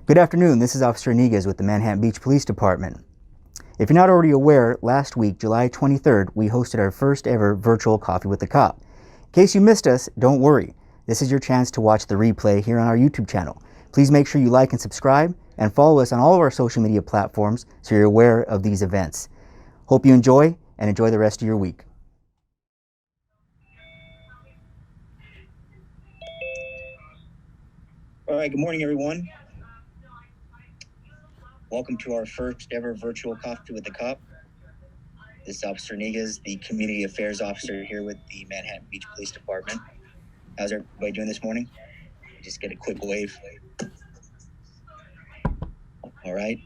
Good afternoon, this is Officer Iniguez with the Manhattan Beach Police Department. If you're not already aware, last week, July 23rd, we hosted our first ever virtual Coffee with the Cop. In case you missed us, don't worry. This is your chance to watch the replay here on our YouTube channel. Please make sure you like and subscribe and follow us on all of our social media platforms so you're aware of these events. Hope you enjoy and enjoy the rest of your week. All right, good morning, everyone. Welcome to our first ever virtual Coffee with the Cop. This is Officer Iniguez, the Community Affairs Officer here with the Manhattan Beach Police Department. How's everybody doing this morning? Just get a quick wave. All right.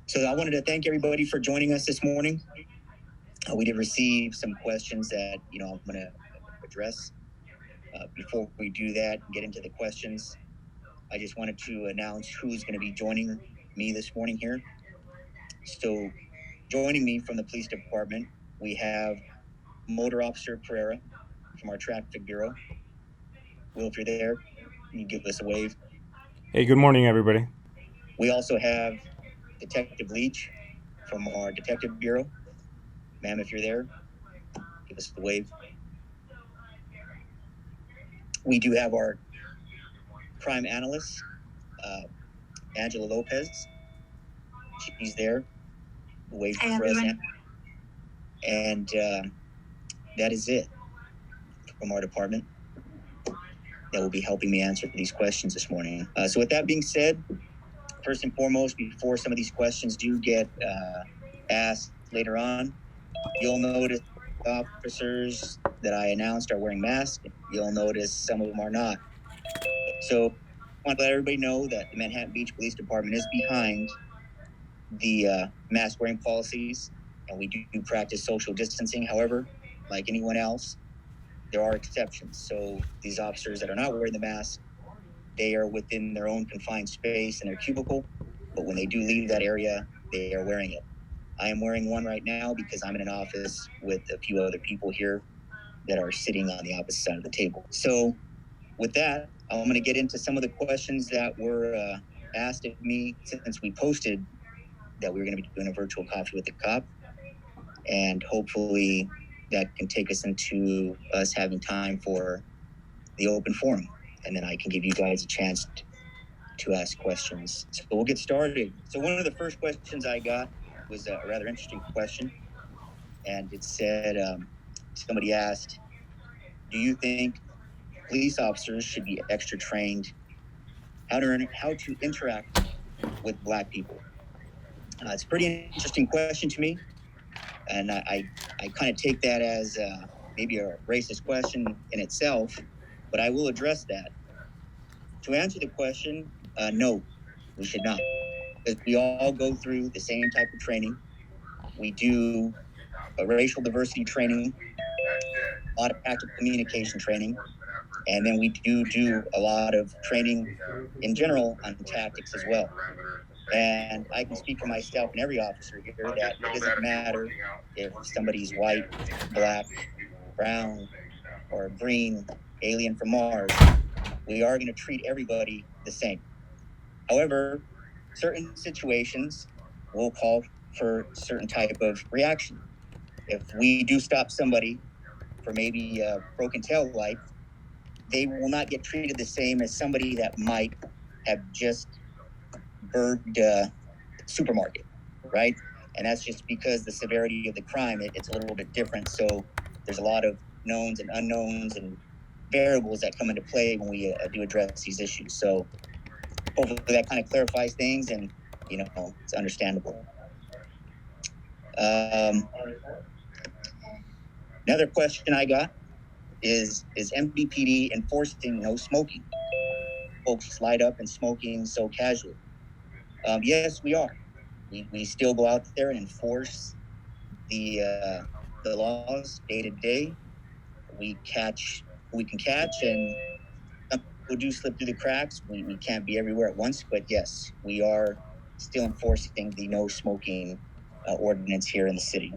So I wanted to thank everybody for joining us this morning. We did receive some questions that, I'm going to address. Before we do that and get into the questions, I just wanted to announce who's going to be joining me this morning here. So joining me from the police department, we have Motor Officer Pereira from our Traffic Bureau. Will, if you're there, you give us a wave. Hey, good morning, everybody. We also have Detective Leach from our Detective Bureau. Ma'am, if you're there, give us a wave. We do have our crime analyst, Angela Lopez. She's there. Wave Hi, for us. everyone. And that is it from our department that will be helping me answer these questions this morning. So with that being said, first and foremost, before some of these questions do get asked later on, you'll notice the officers that I announced are wearing masks. You'll notice some of them are not. So I want to let everybody know that the Manhattan Beach Police Department is behind the mask wearing policies, and we do practice social distancing. However, like anyone else, there are exceptions. So these officers that are not wearing the mask, they are within their own confined space in their cubicle, but when they do leave that area, they are wearing it. I am wearing one right now because I'm in an office with a few other people here that are sitting on the opposite side of the table. So with that, I'm going to get into some of the questions that were asked of me since we posted that we were going to be doing a virtual Coffee with the Cop. And hopefully that can take us into us having time for the open forum. And then I can give you guys a chance to ask questions. So we'll get started. So one of the first questions I got was a rather interesting question. And it said, somebody asked, do you think police officers should be extra trained how to interact with Black people? It's a pretty interesting question to me. And I kind of take that as maybe a racist question in itself, but I will address that. To answer the question, no, we should not. Because we all go through the same type of training. We do a racial diversity training, a lot of active communication training, and then we do a lot of training in general on tactics as well. And I can speak for myself and every officer here that it doesn't matter if somebody's white, Black, brown, or green, alien from Mars. We are going to treat everybody the same. However, certain situations will call for certain type of reaction. If we do stop somebody for maybe a broken tail light, they will not get treated the same as somebody that might have just burgled a supermarket, right? And that's just because the severity of the crime, it's a little bit different. So there's a lot of knowns and unknowns and variables that come into play when we do address these issues. So hopefully that kind of clarifies things, and it's understandable. Another question I got is Mbpd enforcing no smoking? Folks light up and smoking so casually. Yes, we are. We still go out there and enforce the laws day to day. We can catch, and some people do slip through the cracks. We can't be everywhere at once, but yes, we are still enforcing the no smoking ordinance here in the city.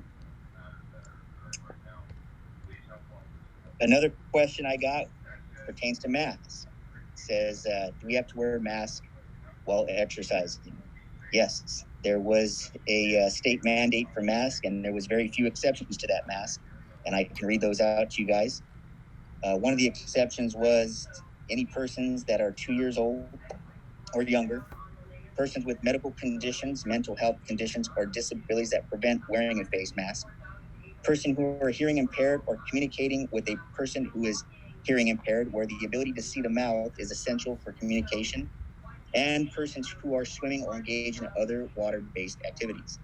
Another question I got pertains to masks. It says, do we have to wear a mask while exercising. Yes, there was a state mandate for masks, and there was very few exceptions to that mask, and I can read those out to you guys. One of the exceptions was any persons that are 2 years old or younger, persons with medical conditions, mental health conditions, or disabilities that prevent wearing a face mask, person who are hearing impaired or communicating with a person who is hearing impaired, where the ability to see the mouth is essential for communication, and persons who are swimming or engaged in other water-based activities.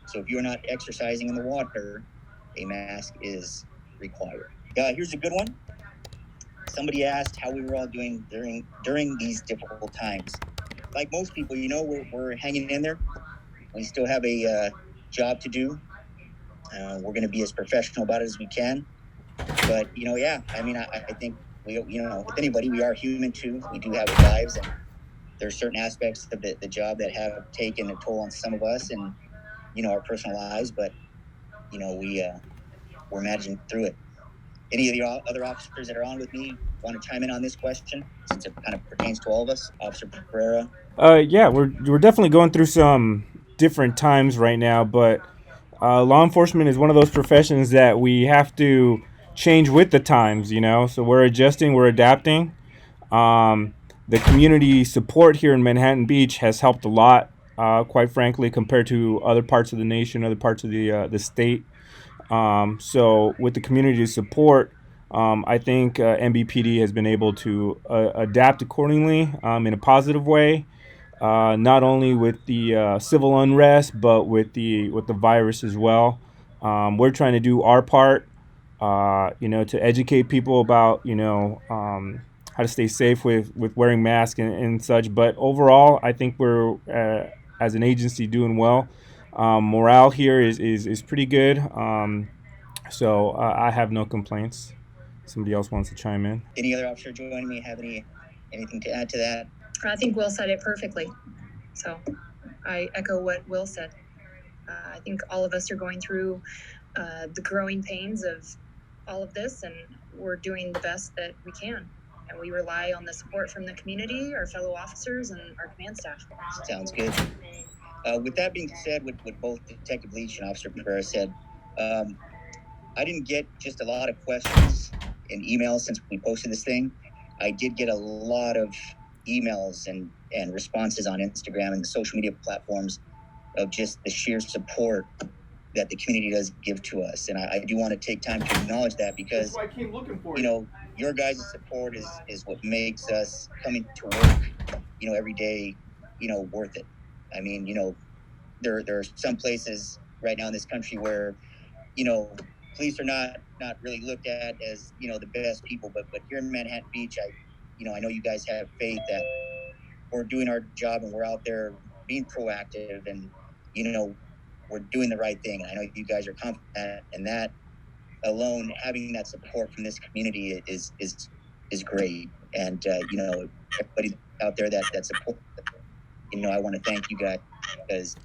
So if you're not exercising in the water, a mask is required. Here's a good one. Somebody asked how we were all doing during these difficult times. Like most people, we're hanging in there. We still have a job to do. We're going to be as professional about it as we can. But I think with anybody, we are human too. We do have lives, and there's certain aspects of the job that have taken a toll on some of us, and our personal lives. But we're managing through it. Any of the other officers that are on with me want to chime in on this question, since it kind of pertains to all of us? Officer Pereira. Yeah, we're definitely going through some different times right now, but law enforcement is one of those professions that we have to change with the times. So we're adjusting, we're adapting. The community support here in Manhattan Beach has helped a lot, quite frankly, compared to other parts of the nation, other parts of the state. So with the community support, I think Mbpd has been able to adapt accordingly in a positive way, not only with the civil unrest, but with the virus as well. We're trying to do our part, to educate people about how to stay safe with wearing masks and such. But overall, I think we're as an agency doing well. Morale here is pretty good. So I have no complaints. Somebody else wants to chime in. Any other officer joining me have anything to add to that? I think Will said it perfectly. So I echo what Will said. I think all of us are going through the growing pains of all of this, and we're doing the best that we can. And we rely on the support from the community, our fellow officers, and our command staff. Sounds good. With that being said, what both Detective Leach and Officer Pereira said, I didn't get just a lot of questions and emails since we posted this thing. I did get a lot of emails and responses on Instagram and the social media platforms of just the sheer support that the community does give to us. And I do want to take time to acknowledge that, because I came looking for your guys' support is what makes us coming to work, every day, worth it. I mean, there are some places right now in this country where, police are not really looked at as, the best people, but here in Manhattan Beach, I know you guys have faith that we're doing our job and we're out there being proactive, and, we're doing the right thing. And I know you guys are confident, and that alone, having that support from this community is great. And, everybody out there that support, I want to thank you guys, because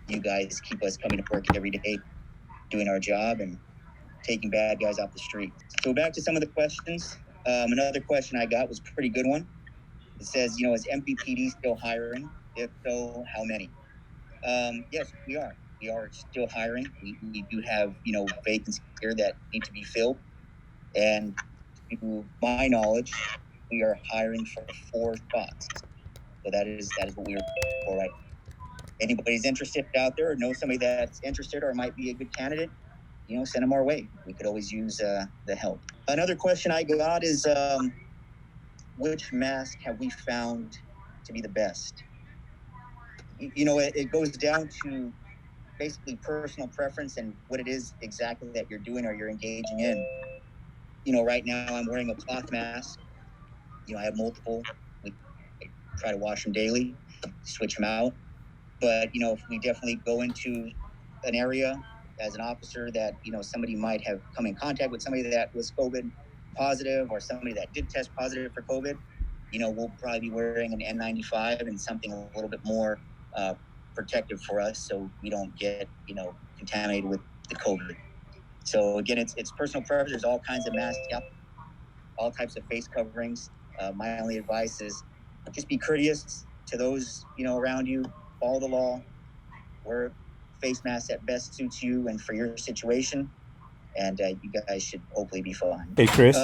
you guys keep us coming to work every day, doing our job and taking bad guys off the street. So back to some of the questions. Another question I got was a pretty good one. It says, is Mbpd still hiring? If so, how many? Yes, we are. We are still hiring. We do have, vacancies here that need to be filled. And to my knowledge, we are hiring for 4 spots. So that is what we are for right now. Anybody's interested out there, or knows somebody that's interested or might be a good candidate, send them our way. We could always use the help. Another question I got is, which mask have we found to be the best? It goes down to basically personal preference and what it is exactly that you're doing or you're engaging in. Right now I'm wearing a cloth mask. I have multiple. I try to wash them daily, switch them out. But, if we definitely go into an area as an officer that, somebody might have come in contact with somebody that was COVID positive, or somebody that did test positive for COVID, we'll probably be wearing an N95 and something a little bit more protective for us, so we don't get, contaminated with the COVID. So again, it's personal preference. There's all kinds of masks out, all types of face coverings. My only advice is just be courteous. to those, around you, follow the law, wear face masks that best suits you and for your situation, and you guys should hopefully be fine. Hey, Chris.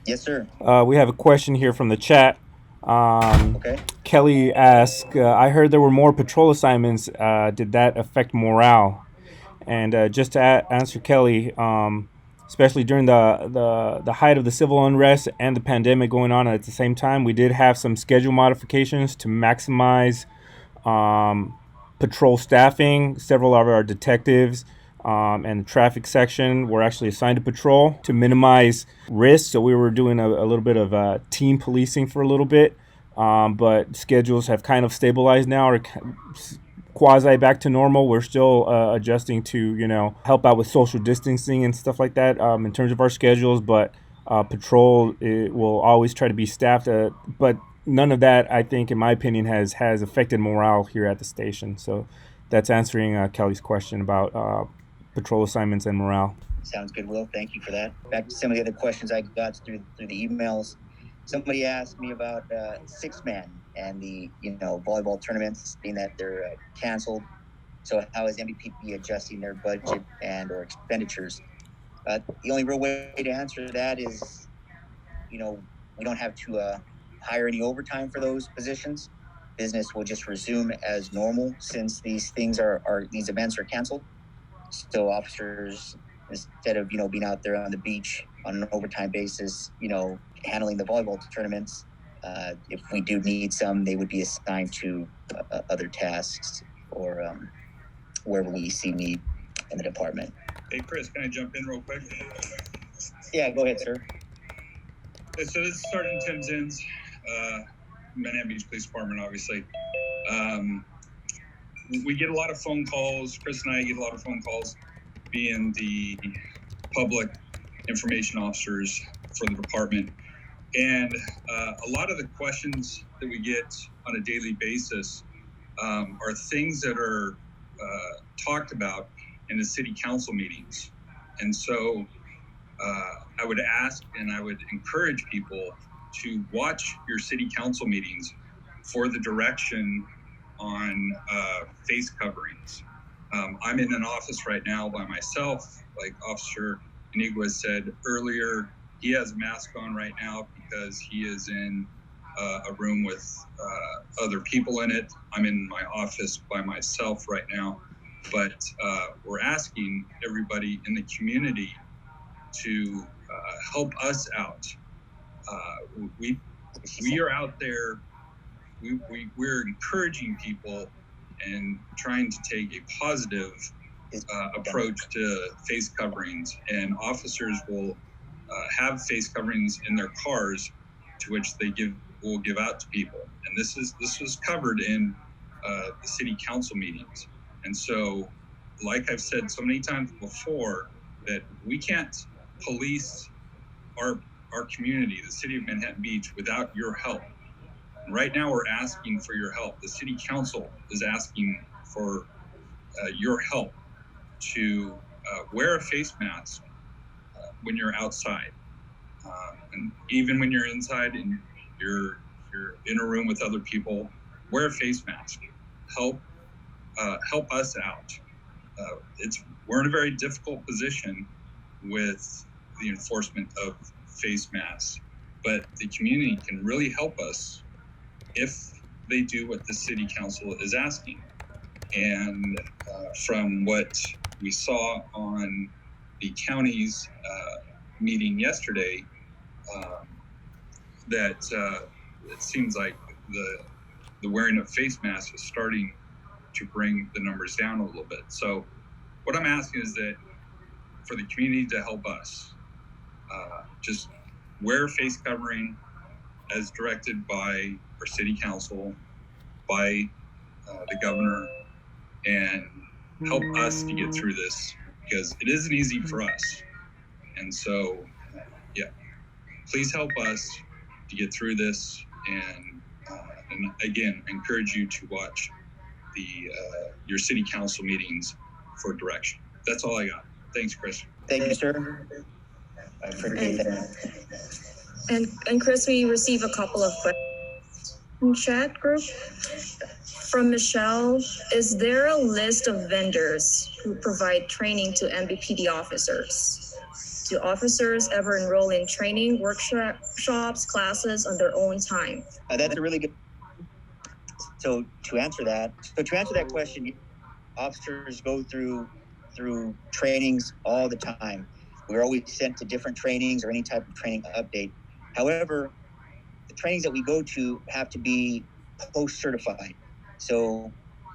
Yes, sir. We have a question here from the chat. Okay. Kelly asked, I heard there were more patrol assignments. Did that affect morale? And just to answer Kelly, especially during the height of the civil unrest and the pandemic going on at the same time, we did have some schedule modifications to maximize patrol staffing. Several of our detectives and the traffic section were actually assigned to patrol to minimize risk. So we were doing a little bit of team policing for a little bit, but schedules have kind of stabilized now, or quasi back to normal. We're still adjusting to help out with social distancing and stuff like that in terms of our schedules, but patrol will always try to be staffed, but none of that, I think, in my opinion, has affected morale here at the station. So that's answering Kelly's question about patrol assignments and morale. Sounds good, Will. Thank you for that. Back to some of the other questions I got through the emails. Somebody asked me about six-man and the volleyball tournaments, being that they're canceled. So how is Mbpd adjusting their budget and or expenditures? The only real way to answer that is, we don't have to hire any overtime for those positions. Business will just resume as normal since these events are canceled. So officers, instead of being out there on the beach on an overtime basis, handling the volleyball tournaments, if we do need some, they would be assigned to other tasks or wherever we see need in the department. Hey, Chris, can I jump in real quick? Yeah, go ahead, sir. So this is Sergeant Tim Zins, Manhattan Beach Police Department, obviously. We get a lot of phone calls. Chris and I get a lot of phone calls being the public information officers for the department. And a lot of the questions that we get on a daily basis are things that are talked about in the city council meetings. And so I would ask and I would encourage people to watch your city council meetings for the direction on face coverings. I'm in an office right now by myself, like Officer Inigua said earlier. He has a mask on right now because he is in a room with other people in it. I'm in my office by myself right now, but we're asking everybody in the community to help us out. We are out there. We're encouraging people and trying to take a positive approach to face coverings, and officers will have face coverings in their cars, to which they will give out to people. And this was covered in the city council meetings. And so, like I've said so many times before, that we can't police our community, the city of Manhattan Beach, without your help. And right now we're asking for your help. The city council is asking for your help to wear a face mask when you're outside. And even when you're inside and you're in a room with other people, wear a face mask. Help us out. We're in a very difficult position with the enforcement of face masks, but the community can really help us if they do what the city council is asking. And from what we saw on the county's meeting yesterday, that it seems like the wearing of face masks is starting to bring the numbers down a little bit. So what I'm asking is that for the community to help us, just wear a face covering as directed by our city council, by the governor, and help us to get through this, because it isn't easy for us. And so, please help us to get through this. And again, I encourage you to watch your city council meetings for direction. That's all I got. Thanks, Chris. Thank you, sir. I appreciate that. And Chris, we receive a couple of questions In chat group from Michelle, is there a list of vendors who provide training to MBPD officers? Do officers ever enroll in training, workshops, classes on their own time? That's a really good. So to answer that question, officers go through trainings all the time. We're always sent to different trainings or any type of training update. However, the trainings that we go to have to be post-certified. So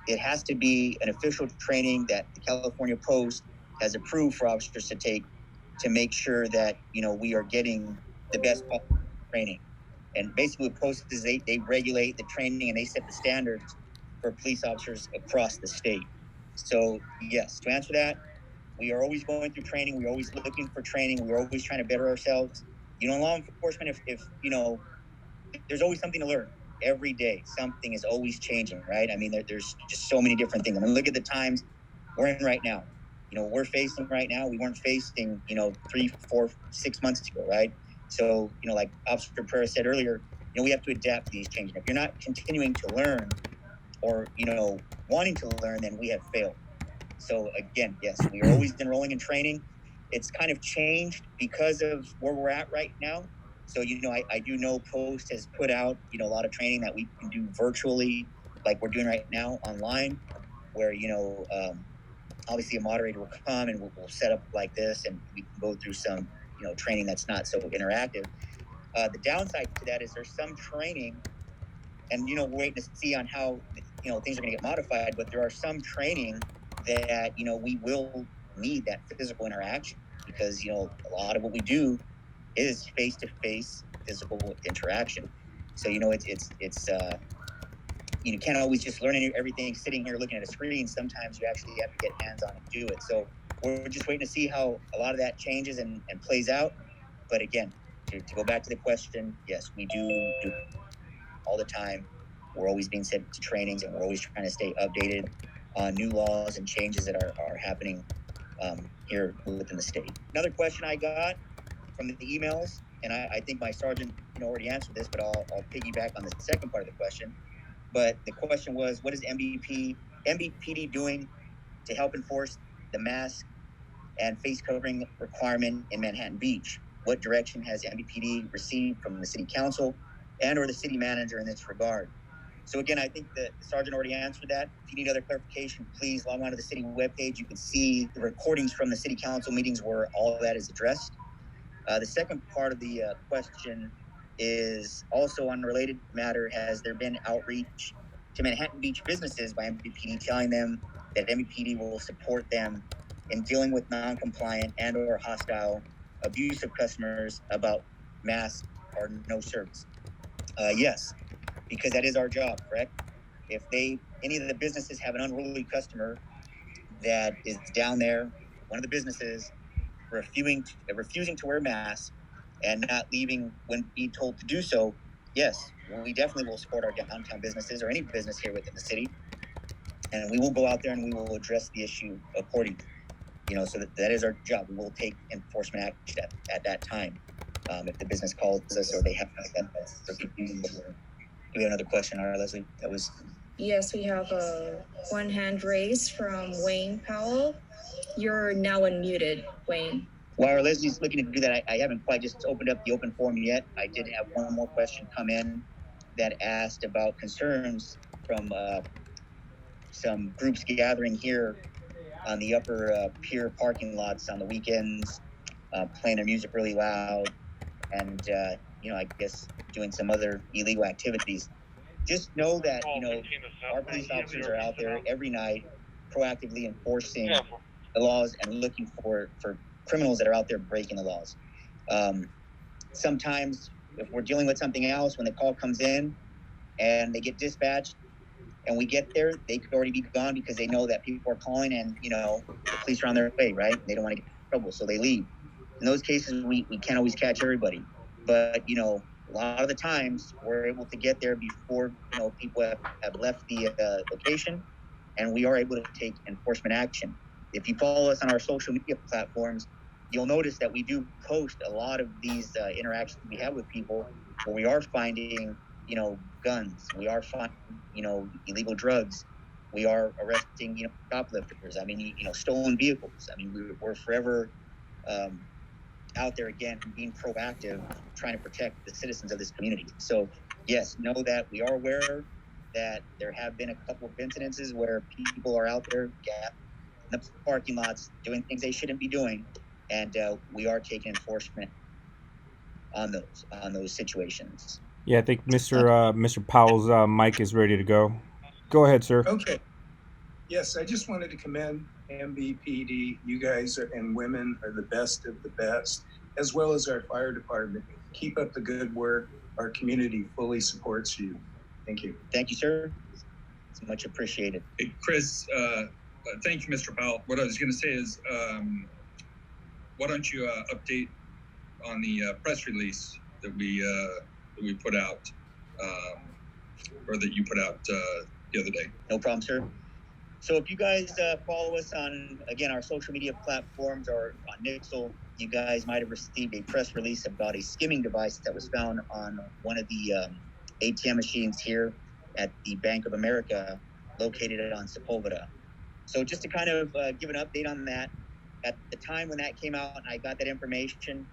it has to be an official training that the California Post has approved for officers to take to make sure that, we are getting the best possible training. And basically what Post is they regulate the training and they set the standards for police officers across the state. So yes, to answer that, we are always going through training. We're always looking for training. We're always trying to better ourselves. Law enforcement, if there's always something to learn every day. Something is always changing, right? I mean, there's just so many different things. I mean, look at the times we're in right now. We're facing right now. We weren't facing, 3, 4, 6 months ago, right? So, like Officer Pereira said earlier, we have to adapt to these changes. If you're not continuing to learn or, wanting to learn, then we have failed. So again, yes, we are always enrolling in training. It's kind of changed because of where we're at right now. So, I do know Post has put out, a lot of training that we can do virtually, like we're doing right now online, where, obviously a moderator will come and we'll set up like this and we can go through some, training that's not so interactive. The downside to that is there's some training and, we're waiting to see on how, things are going to get modified, but there are some training that, we will need that physical interaction because, a lot of what we do is face-to-face physical interaction. So, you can't always just learn everything sitting here looking at a screen. Sometimes you actually have to get hands-on and do it. So we're just waiting to see how a lot of that changes and plays out. But again, to go back to the question, yes, we do all the time. We're always being sent to trainings and we're always trying to stay updated on new laws and changes that are happening here within the state. Another question I got from the emails, and I think my sergeant already answered this, but I'll piggyback on the second part of the question. But the question was, what is MBPD doing to help enforce the mask and face covering requirement in Manhattan Beach? What direction has MBPD received from the city council and or the city manager in this regard? So again, I think the sergeant already answered that. If you need other clarification, please log on to the city webpage. You can see the recordings from the city council meetings where all of that is addressed. The second part of the question is also on a related matter. Has there been outreach to Manhattan Beach businesses by MBPD telling them that MBPD will support them in dealing with non-compliant and or hostile, abusive customers about mask or no service? Yes, because that is our job, correct? If any of the businesses have an unruly customer that is down there, one of the businesses refusing to wear masks and not leaving when being told to do so, yes, we definitely will support our downtown businesses or any business here within the city. And we will go out there and we will address the issue accordingly. So that is our job. We will take enforcement action at that time. If the business calls us or they have that. Do we have another question, Leslie? That was. Yes, we have one hand raised from Wayne Powell. You're now unmuted, Wayne. While Leslie's looking to do that, I haven't quite just opened up the open forum yet. I did have one more question come in that asked about concerns from some groups gathering here on the upper pier parking lots on the weekends, playing their music really loud, and I guess doing some other illegal activities. Just know that our police officers are out there every night proactively enforcing the laws and looking for criminals that are out there breaking the laws. Sometimes if we're dealing with something else, when the call comes in and they get dispatched and we get there, they could already be gone because they know that people are calling and, the police are on their way, right? They don't want to get in trouble, so they leave. In those cases, we can't always catch everybody. But, a lot of the times we're able to get there before, people have left the location, and we are able to take enforcement action. If you follow us on our social media platforms, you'll notice that we do post a lot of these interactions we have with people where we are finding guns. We are finding, illegal drugs. We are arresting, shoplifters. I mean, stolen vehicles. I mean, we're forever out there again, being proactive, trying to protect the citizens of this community. So, yes, know that we are aware that there have been a couple of incidences where people are out there in the parking lots doing things they shouldn't be doing, and we are taking enforcement on those situations. Yeah, I think Mr. Powell's mic is ready to go. Go ahead, sir. Okay. Yes, I just wanted to commend Mbpd. You guys and women are the best of the best, as well as our fire department. Keep up the good work. Our community fully supports you. Thank you. Thank you, sir. It's much appreciated. Hey, Chris, thank you, Mr. Powell. What I was going to say is, why don't you update on the press release that we put out, or that you put out the other day? No problem, sir. So if you guys follow us on, again, our social media platforms or on Nixle, you guys might have received a press release about a skimming device that was found on one of the ATM machines here at the Bank of America located on Sepulveda. So just to kind of give an update on that, at the time when that came out and I got that information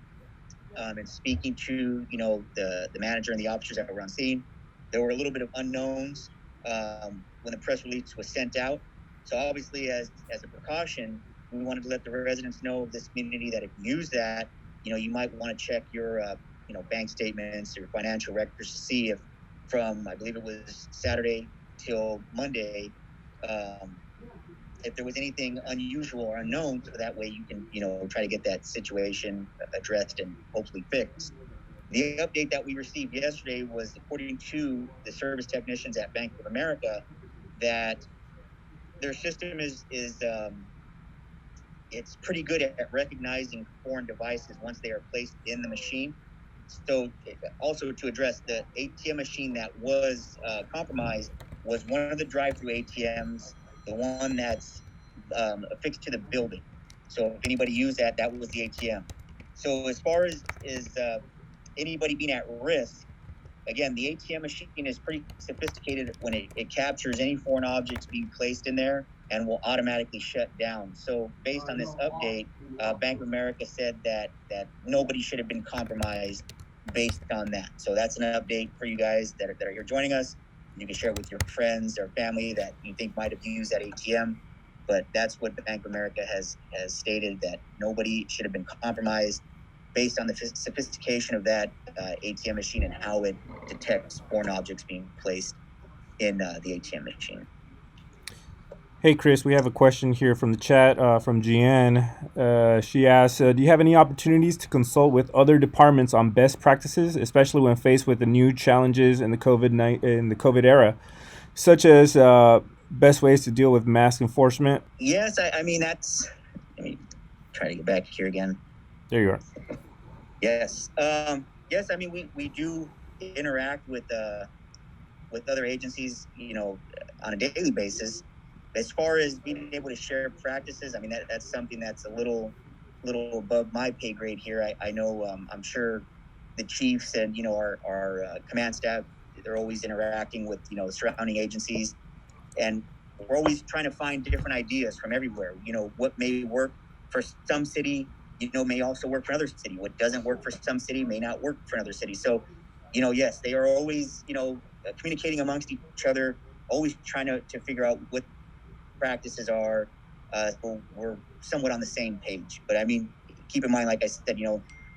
and speaking to, the manager and the officers that were on scene, there were a little bit of unknowns when the press release was sent out. So obviously, as a precaution, we wanted to let the residents know of this community that if you use that, you might want to check your, bank statements, your financial records to see if from, I believe it was Saturday till Monday, if there was anything unusual or unknown, so that way you can, try to get that situation addressed and hopefully fixed. The update that we received yesterday was, according to the service technicians at Bank of America, that their system is it's pretty good at recognizing foreign devices once they are placed in the machine. So also to address the ATM machine that was compromised was one of the drive-through ATMs, the one that's affixed to the building. So if anybody used that was the ATM. So as far as anybody being at risk, again, the ATM machine is pretty sophisticated when it captures any foreign objects being placed in there and will automatically shut down. So based on this update, Bank of America said that nobody should have been compromised based on that. So that's an update for you guys that are here joining us. You can share it with your friends or family that you think might have used that ATM. But that's what Bank of America has stated, that nobody should have been compromised based on the sophistication of that ATM machine and how it detects foreign objects being placed in the ATM machine. Hey, Chris, we have a question here from the chat from Jeanne. She asks, do you have any opportunities to consult with other departments on best practices, especially when faced with the new challenges in the COVID era, such as best ways to deal with mask enforcement? Yes, I mean, let me try to get back here again. There you are. Yes. Yes, I mean, we do interact with other agencies, on a daily basis. As far as being able to share practices, I mean, that's something that's a little above my pay grade here. I know, I'm sure the chiefs and, our command staff, they're always interacting with, surrounding agencies. And we're always trying to find different ideas from everywhere. What may work for some city, may also work for another city. What doesn't work for some city may not work for another city. So, yes, they are always, communicating amongst each other, always trying to figure out what practices are. So we're somewhat on the same page. But I mean, keep in mind, like I said,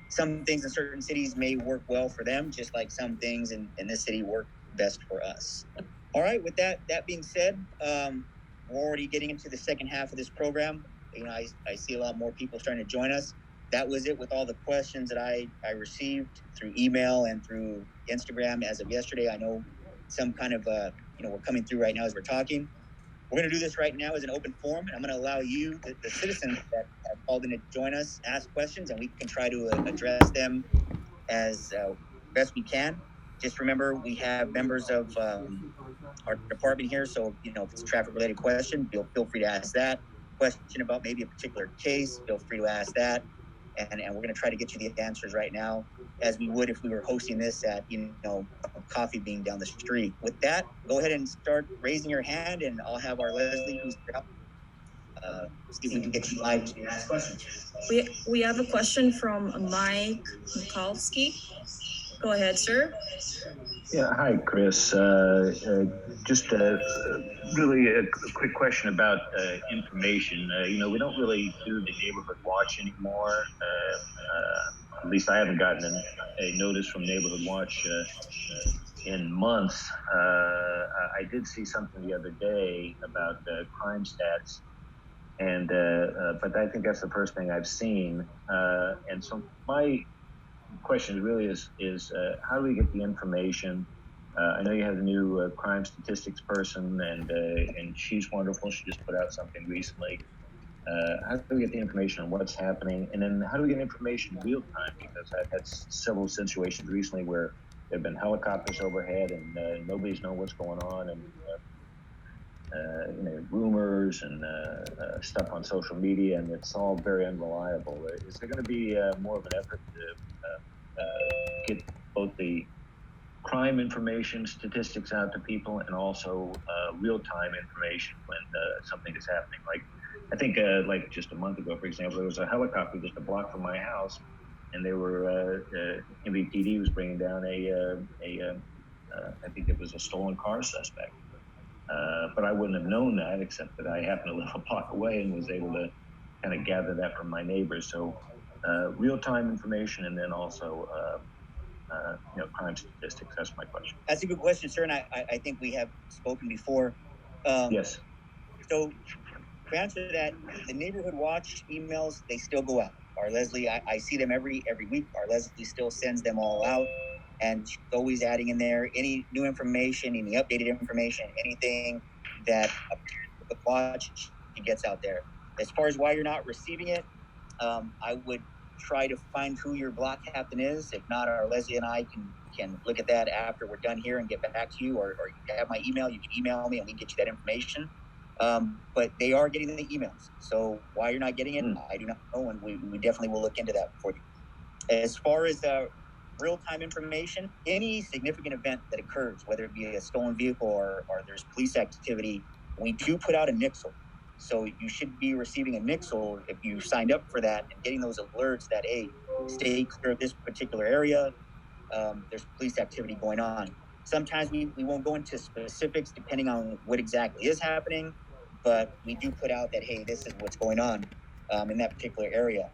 some things in certain cities may work well for them, just like some things in this city work best for us. All right, with that being said, we're already getting into the second half of this program. I see a lot more people starting to join us. That was it with all the questions that I received through email and through Instagram as of yesterday. I know some kind of, we're coming through right now as we're talking. We're going to do this right now as an open forum, and I'm going to allow you, the citizens that have called in to join us, ask questions, and we can try to address them as best we can. Just remember, we have members of our department here, so if it's a traffic-related question, feel free to ask that. Question about maybe a particular case, feel free to ask that. and we're going to try to get you the answers right now, as we would if we were hosting this at, Coffee Bean down the street. With that, go ahead and start raising your hand, and I'll have our Leslie, who's see if we can get you live to ask questions. We have a question from Mike Mikulski. Go ahead, sir. Yeah, hi, Chris. Just really a quick question about information. We don't really do the neighborhood watch anymore. At least I haven't gotten a notice from Neighborhood Watch in months. I did see something the other day about crime stats, and but I think that's the first thing I've seen. And so my question really is how do we get the information? I know you have a new crime statistics person, and she's wonderful. She just put out something recently. How do we get the information on what's happening, and then how do we get information in real time? Because I've had several situations recently where there have been helicopters overhead, and nobody's known what's going on, and rumors and stuff on social media, and it's all very unreliable. Is there going to be more of an effort to get both the crime information, statistics out to people, and also real-time information when something is happening? Like, I think like just a month ago, for example, there was a helicopter just a block from my house, and they were Mbpd was bringing down I think it was a stolen car suspect. But I wouldn't have known that, except that I happened to live a block away and was able to kind of gather that from my neighbors. So real-time information, and then also crime statistics. That's my question. That's a good question, sir, and I think we have spoken before. Yes. So to answer that, the Neighborhood Watch emails, they still go out. Our Leslie, I see them every week. Our Leslie still sends them all out, and she's always adding in there any new information, any updated information, anything that the watch she gets out there. As far as why you're not receiving it, I would try to find who your block captain is. If not, our Leslie and I can look at that after we're done here and get back to you, or you have my email. You can email me and we can get you that information. But they are getting the emails. So why you're not getting it, I do not know, and we definitely will look into that for you. As far as real-time information, any significant event that occurs, whether it be a stolen vehicle or there's police activity, we do put out a nixle. So you should be receiving a nixle if you signed up for that, and getting those alerts that, hey, stay clear of this particular area. There's police activity going on. Sometimes we won't go into specifics depending on what exactly is happening, but we do put out that, hey, this is what's going on in that particular area.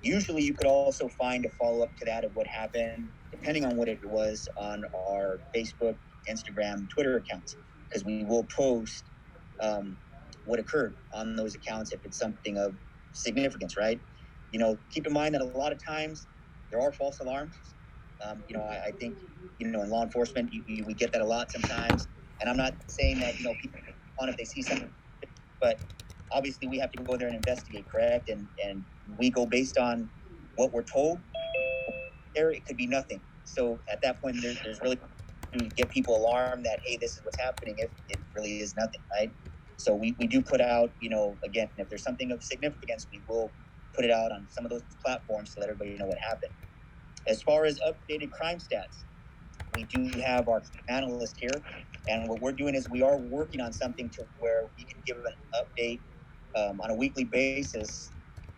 Usually you could also find a follow-up to that of what happened, depending on what it was, on our Facebook, Instagram, Twitter accounts, because we will post what occurred on those accounts if it's something of significance, right? Keep in mind that a lot of times there are false alarms. I think, in law enforcement, we get that a lot sometimes. And I'm not saying that, people on if they see something, but obviously we have to go there and investigate, correct? And we go based on what we're told. There, it could be nothing. So at that point, there's really to get people alarmed that, hey, this is what's happening, if it really is nothing, right? So we do put out, again, if there's something of significance, we will put it out on some of those platforms to let everybody know what happened. As far as updated crime stats, we do have our analyst here, and what we're doing is we are working on something to where we can give an update on a weekly basis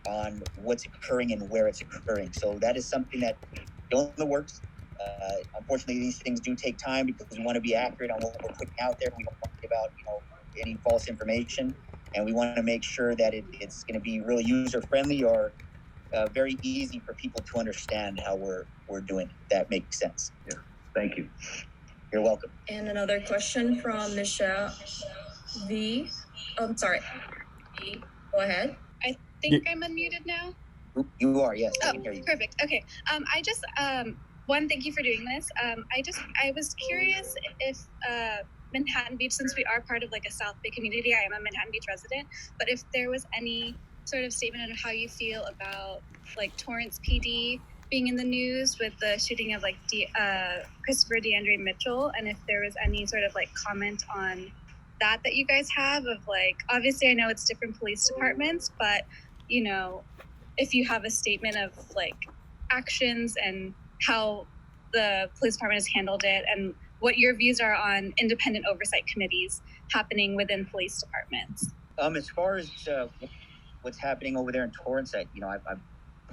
on what's occurring and where it's occurring. So that is something that still in the works. Unfortunately, these things do take time because we want to be accurate on what we're putting out there. We don't want to give out, any false information, and we want to make sure that it's going to be really user friendly or very easy for people to understand how we're doing it. That makes sense. Yeah. Thank you. You're welcome. And another question from Michelle V. I'm sorry. V. Go ahead. I think I'm unmuted now. You are, yes. I Oh, can hear you. perfect. Okay. I just thank you for doing this. I was curious if Manhattan Beach, since we are part of like a South Bay community, I am a Manhattan Beach resident, but if there was any sort of statement on how you feel about like Torrance PD being in the news with the shooting of like Christopher DeAndre Mitchell, and if there was any sort of like comment on that you guys have of like, obviously I know it's different police departments, but if you have a statement of like actions and how the police department has handled it, and what your views are on independent oversight committees happening within police departments. As far as what's happening over there in Torrance, I'm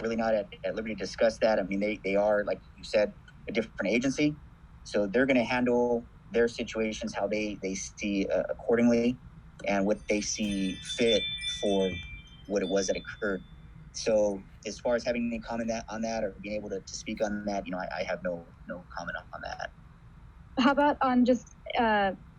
really not at liberty to discuss that. I mean, they are, like you said, a different agency, so they're going to handle their situations how they see accordingly, and what they see fit for what it was that occurred. So as far as having any comment on that or being able to speak on that, I have no comment on that. How about on just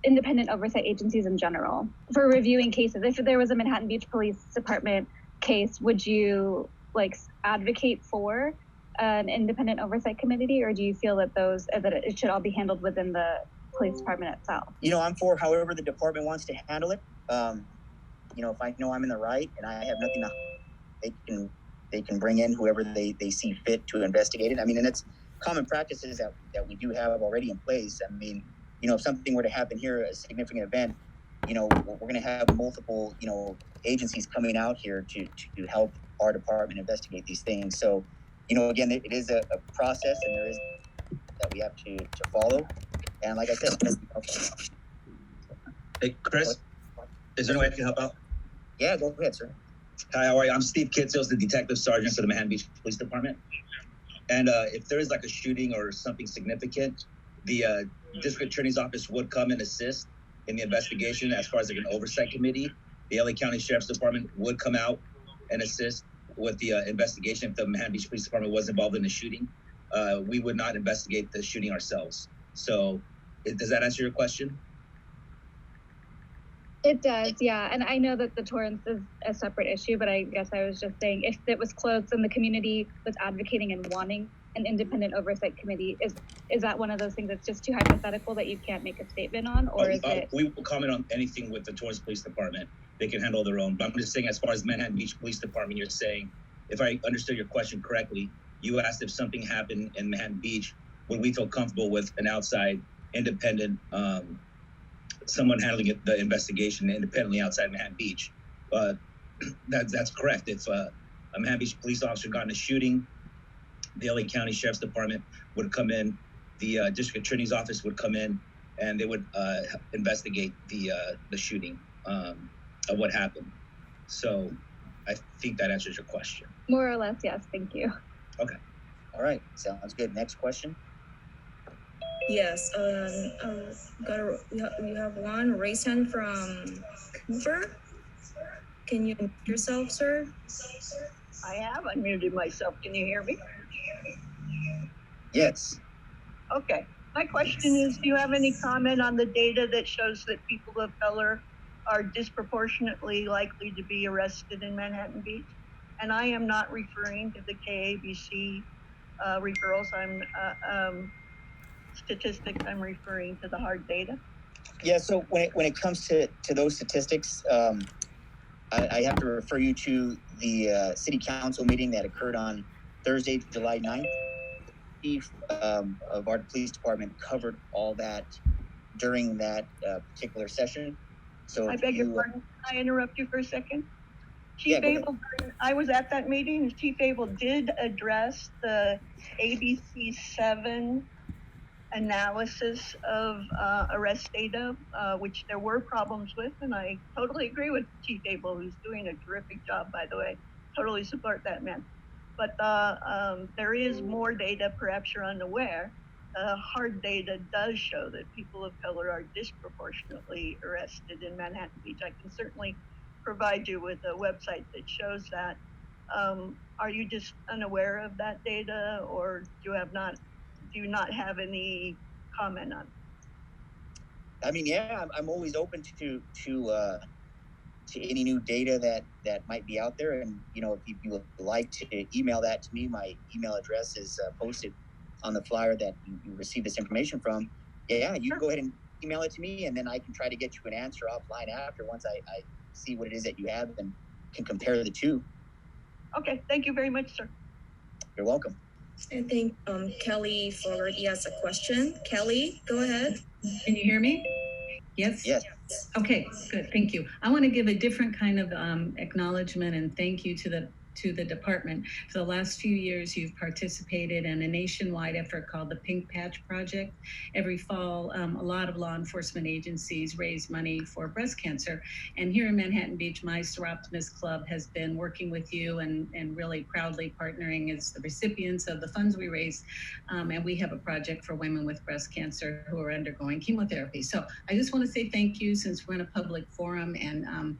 independent oversight agencies in general for reviewing cases? If there was a Manhattan Beach Police Department case, would you like advocate for an independent oversight committee, or do you feel that that it should all be handled within the police department itself? I'm for however the department wants to handle it. If I know I'm in the right and I have nothing to, they can bring in whoever they see fit to investigate it. I mean, and it's common practices that we do have already in place. I mean, if something were to happen here, a significant event, we're going to have multiple, agencies coming out here to help our department investigate these things. So, again, it is a process, and there is that we have to follow. And like I said, hey, Chris, is there any way I can help out? Yeah, go ahead, sir. Hi, how are you? I'm Steve Kitsos, the Detective Sergeant for the Manhattan Beach Police Department. And if there is like a shooting or something significant, the District Attorney's Office would come and assist in the investigation. As far as like an oversight committee, the LA County Sheriff's Department would come out and assist with the investigation if the Manhattan Beach Police Department was involved in the shooting. We would not investigate the shooting ourselves. So does that answer your question? It does, yeah. And I know that the Torrance is a separate issue, but I guess I was just saying if it was closed and the community was advocating and wanting an independent oversight committee, is that one of those things that's just too hypothetical that you can't make a statement on, or is it? We will comment on anything with the Torrance Police Department. They can handle their own. But I'm just saying, as far as Manhattan Beach Police Department, you're saying, if I understood your question correctly, you asked if something happened in Manhattan Beach, would we feel comfortable with an outside independent someone handling the investigation independently outside Manhattan Beach? That's correct. If a Manhattan Beach police officer got in a shooting, the LA County Sheriff's Department would come in, the District Attorney's Office would come in, and they would investigate the shooting of what happened. So I think that answers your question. More or less, yes. Thank you. Okay. All right. Sounds good. Next question. Yes, we have one raised hand from Cooper. Can you unmute yourself, sir? I have unmuted myself. Can you hear me? Yes. Okay. My question is, do you have any comment on the data that shows that people of color are disproportionately likely to be arrested in Manhattan Beach? And I am not referring to the KABC referrals. Statistics, I'm referring to the hard data. Yeah, so when it comes to those statistics, I have to refer you to the city council meeting that occurred on Thursday, July 9th. Chief of our police department covered all that during that particular session. So I beg your pardon, can I interrupt you for a second? Chief Yeah, Abel, I was at that meeting, and Chief Abel did address the ABC 7 analysis of arrest data, which there were problems with, and I totally agree with Chief Abel, who's doing a terrific job, by the way. Totally support that man. But there is more data, perhaps you're unaware. Hard data does show that people of color are disproportionately arrested in Manhattan Beach. I can certainly provide you with a website that shows that. Are you just unaware of that data, or do you not have any comment on it? I mean, yeah, I'm always open to any new data that might be out there. And, if you would like to email that to me, my email address is posted on the flyer that you received this information from. Yeah, you can go ahead and email it to me, and then I can try to get you an answer offline after, once I see what it is that you have and can compare the two. Okay, thank you very much, sir. You're welcome. I think Kelly already asked a question. Kelly, go ahead. Can you hear me? Yes? Yes. Okay, good, thank you. I want to give a different kind of acknowledgement and thank you to the to the department. For the last few years, you've participated in a nationwide effort called the Pink Patch Project. Every fall, a lot of law enforcement agencies raise money for breast cancer. And here in Manhattan Beach, my Seroptimus Club has been working with you and really proudly partnering as the recipients of the funds we raise. And we have a project for women with breast cancer who are undergoing chemotherapy. So I just want to say thank you, since we're in a public forum, and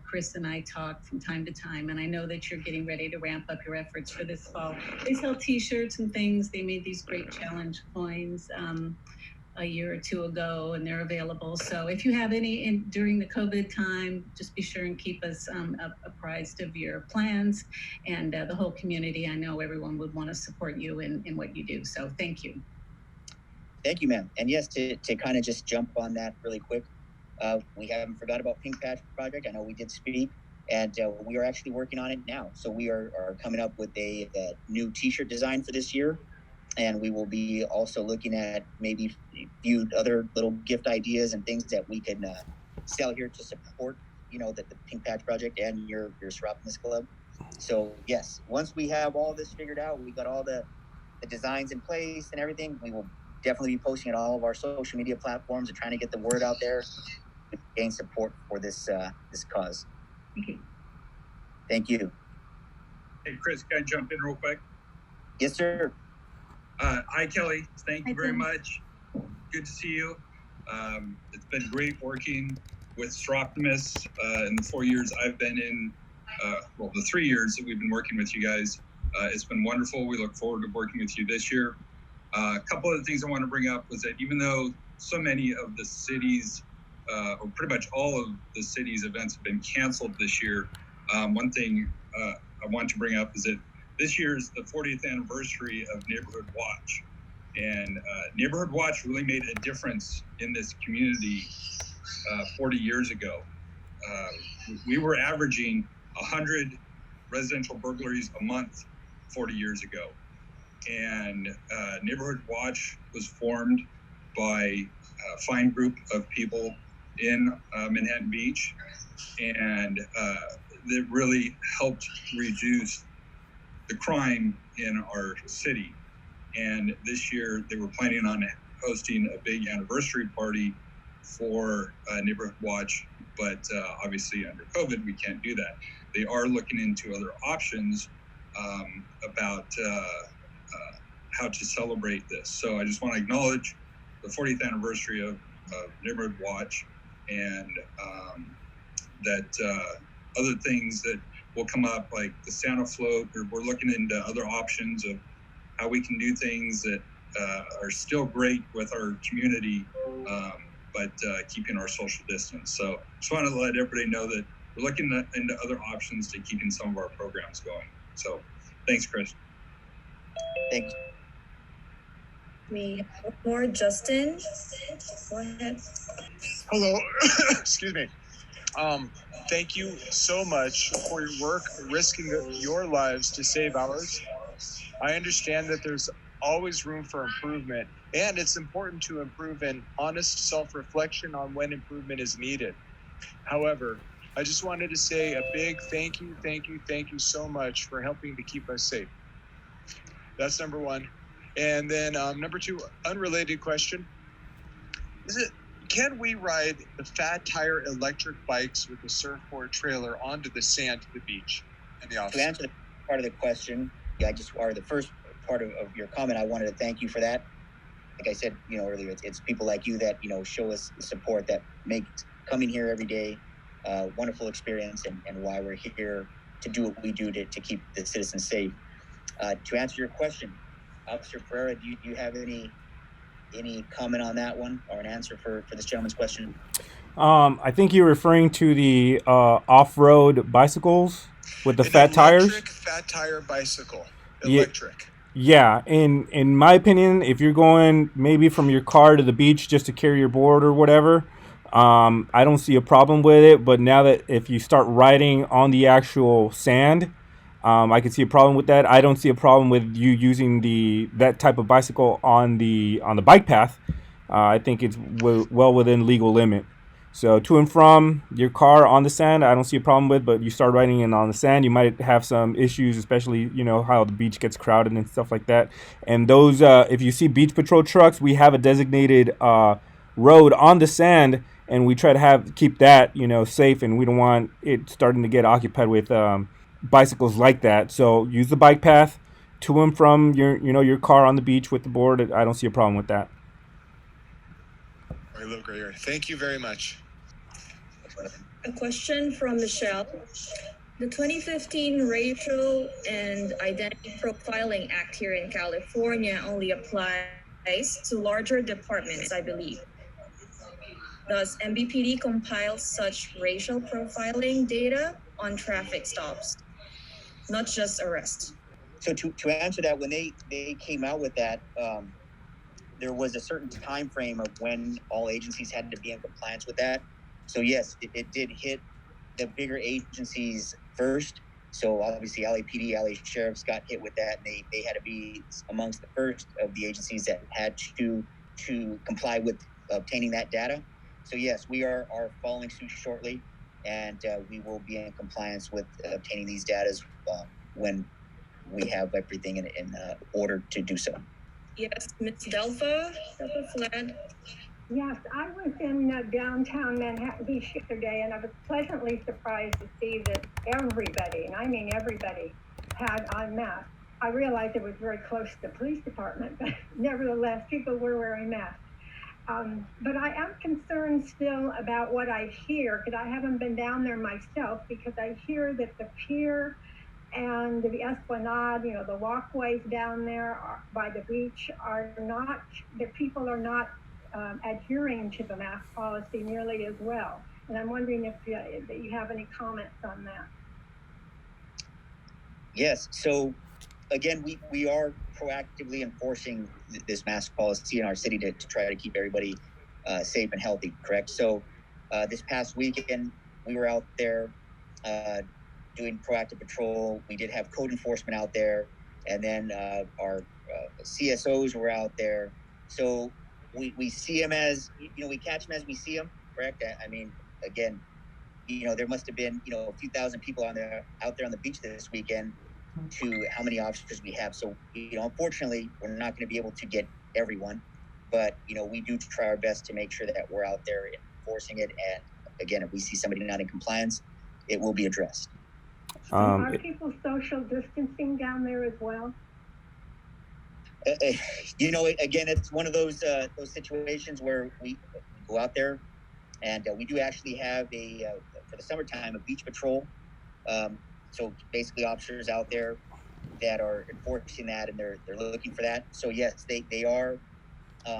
Chris and I talk from time to time, and I know that you're getting ready to ramp up your efforts for this fall. They sell t-shirts and things. They made these great challenge coins a year or two ago, and they're available. So if you have any during the COVID time, just be sure and keep us apprised of your plans, and the whole community. I know everyone would want to support you in what you do. So thank you. Thank you, ma'am. And yes, to kind of just jump on that really quick, we haven't forgot about Pink Patch Project. I know we did speak, and we are actually working on it now. So we are coming up with a new t-shirt design for this year. And we will be also looking at maybe a few other little gift ideas and things that we can sell here to support, the Pink Patch Project and your Seroptimus Club. So yes, once we have all this figured out, we got all the designs in place and everything, we will definitely be posting it on all of our social media platforms and trying to get the word out there to gain support for this cause. Thank you. Thank you. Hey, Chris, can I jump in real quick? Yes, sir. Hi, Kelly. Thank you very much. Good to see you. It's been great working with Seroptimus in the 4 years I've been in, the 3 years that we've been working with you guys. It's been wonderful. We look forward to working with you this year. A couple of the things I want to bring up was that even though so many of the cities, or pretty much all of the city's events have been canceled this year, one thing I want to bring up is that this year is the 40th anniversary of Neighborhood Watch. And Neighborhood Watch really made a difference in this community 40 years ago. We were averaging 100 residential burglaries a month 40 years ago. And Neighborhood Watch was formed by a fine group of people in Manhattan Beach. And that really helped reduce the crime in our city. And this year they were planning on hosting a big anniversary party for Neighborhood Watch, but obviously under COVID we can't do that. They are looking into other options about how to celebrate this. So I just want to acknowledge the 40th anniversary of Neighborhood Watch, and that other things that will come up, like the Santa float, or we're looking into other options of how we can do things that are still great with our community, but keeping our social distance. So just want to let everybody know that we're looking into other options to keeping some of our programs going. So thanks, Chris. Thanks. We have more. Justin, go ahead. Hello. Excuse me. Thank you so much for your work, risking your lives to save ours. I understand that there's always room for improvement, and it's important to improve in honest self-reflection on when improvement is needed. However, I just wanted to say a big thank you so much for helping to keep us safe. That's number one. And then number two, unrelated question. Can we ride the Fat Tire electric bikes with the surfboard trailer onto the sand to the beach? And the To answer the part of the question, or the first part of your comment, I wanted to thank you for that. Like I said, earlier, it's people like you that, show us the support that make coming here every day a wonderful experience, and why we're here to do what we do to keep the citizens safe. To answer your question, Officer Pereira, do you have any comment on that one, or an answer for this gentleman's question? I think you're referring to the off-road bicycles with the fat tires. Electric fat tire bicycle. Electric. Yeah. In my opinion, if you're going maybe from your car to the beach just to carry your board or whatever, I don't see a problem with it. But now that if you start riding on the actual sand, I can see a problem with that. I don't see a problem with you using that type of bicycle on the bike path. I think it's well within legal limit. So to and from your car on the sand, I don't see a problem with, but you start riding in on the sand, you might have some issues, especially, how the beach gets crowded and stuff like that. And those, if you see beach patrol trucks, we have a designated road on the sand, and we try to keep that, safe, and we don't want it starting to get occupied with bicycles like that. So use the bike path to and from your car on the beach with the board. I don't see a problem with that. All right, look right here. Thank you very much. A question from Michelle. The 2015 Racial and Identity Profiling Act here in California only applies to larger departments, I believe. Does Mbpd compile such racial profiling data on traffic stops, not just arrests? So to answer that, when they came out with that, there was a certain time frame of when all agencies had to be in compliance with that. So yes, it did hit the bigger agencies first. So obviously LAPD, LA Sheriffs got hit with that, and they had to be amongst the first of the agencies that had to comply with obtaining that data. So yes, we are following suit shortly, and we will be in compliance with obtaining these data when we have everything in order to do so. Yes, Ms. Delpha Fled. Yes, I was in downtown Manhattan Beach yesterday, and I was pleasantly surprised to see that everybody, and I mean everybody, had on masks. I realized it was very close to the police department, but nevertheless, people were wearing masks. But I am concerned still about what I hear, because I haven't been down there myself, because I hear that the pier and the esplanade, the walkways down there by the beach the people are not adhering to the mask policy nearly as well. And I'm wondering if you have any comments on that. Yes. So again, we are proactively enforcing this mask policy in our city to try to keep everybody safe and healthy, correct? So this past weekend, we were out there doing proactive patrol. We did have code enforcement out there, and then our CSOs were out there. So we see them as, we catch them as we see them, correct? I mean, again, there must have been, a few thousand people out there on the beach this weekend to how many officers we have. So, unfortunately, we're not going to be able to get everyone, but, we do try our best to make sure that we're out there enforcing it. And again, if we see somebody not in compliance, it will be addressed. Are people social distancing down there as well? Again, it's one of those situations where we go out there, and we do actually have for the summertime, a beach patrol. So basically officers out there that are enforcing that, and they're looking for that. So yes, they are